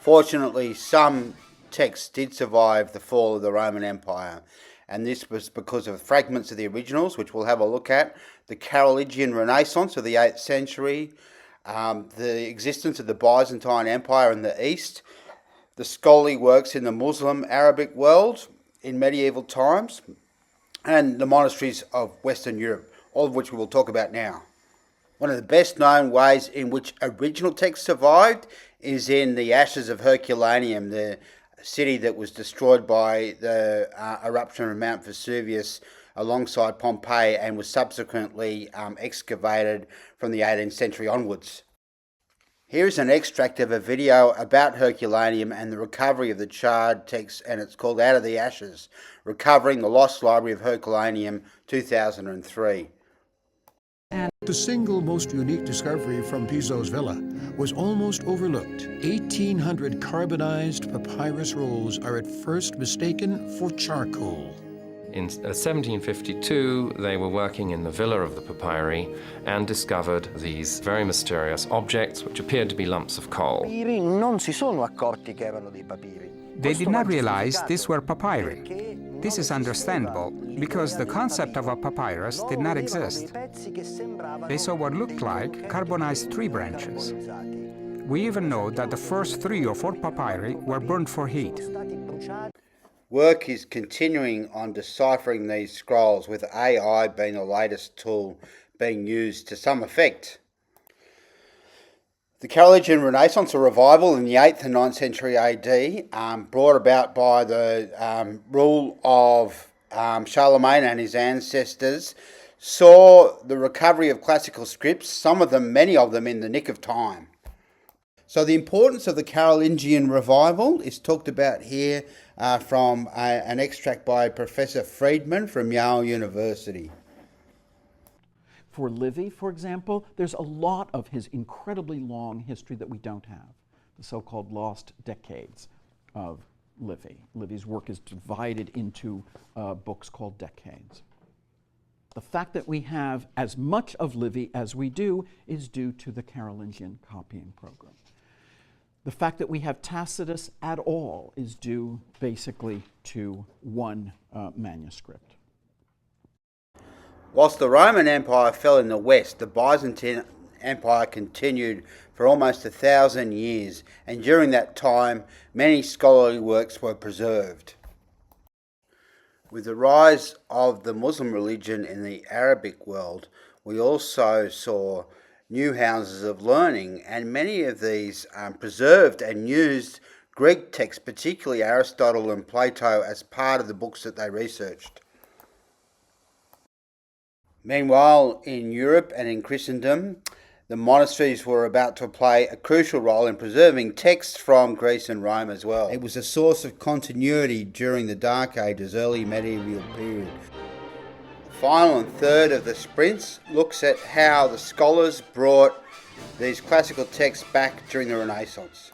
Fortunately, some texts did survive the fall of the Roman Empire, and this was because of fragments of the originals, which we'll have a look at, the Carolingian Renaissance of the 8th century, the existence of the Byzantine Empire in the East, the scholarly works in the Muslim Arabic world in medieval times, and the monasteries of Western Europe, all of which we will talk about now. One of the best known ways in which original texts survived is in the ashes of Herculaneum, the city that was destroyed by the eruption of Mount Vesuvius alongside Pompeii and was subsequently excavated from the 18th century onwards. Here is an extract of a video about Herculaneum and the recovery of the charred text, and it's called Out of the Ashes, Recovering the Lost Library of Herculaneum 2003. The single most unique discovery from Piso's villa was almost overlooked. 1,800 carbonized papyrus rolls are at first mistaken for charcoal. In 1752, they were working in the villa of the papyri and discovered these very mysterious objects which appeared to be lumps of coal. They did not realize these were papyri. This is understandable because the concept of a papyrus did not exist. They saw what looked like carbonized tree branches. We even know that the first 3 or 4 papyri were burned for heat. Work is continuing on deciphering these scrolls, with AI being the latest tool being used to some effect. The Carolingian Renaissance, a revival in the 8th and 9th century AD, brought about by the rule of Charlemagne and his ancestors, saw the recovery of classical scripts, some of them, many of them, in the nick of time. So the importance of the Carolingian revival is talked about here from an extract by Professor Friedman from Yale University. For Livy, for example, there's a lot of his incredibly long history that we don't have, the so-called lost decades of Livy. Livy's work is divided into books called decades. The fact that we have as much of Livy as we do is due to the Carolingian copying program. The fact that we have Tacitus at all is due basically to one manuscript. Whilst the Roman Empire fell in the west, the Byzantine Empire continued for almost 1,000 years, and during that time many scholarly works were preserved. With the rise of the Muslim religion in the Arabic world, we also saw new houses of learning, and many of these preserved and used Greek texts, particularly Aristotle and Plato, as part of the books that they researched. Meanwhile, in Europe and in Christendom, the monasteries were about to play a crucial role in preserving texts from Greece and Rome as well. It was a source of continuity during the Dark Ages, early medieval period. The final and third of the sprints looks at how the scholars brought these classical texts back during the Renaissance.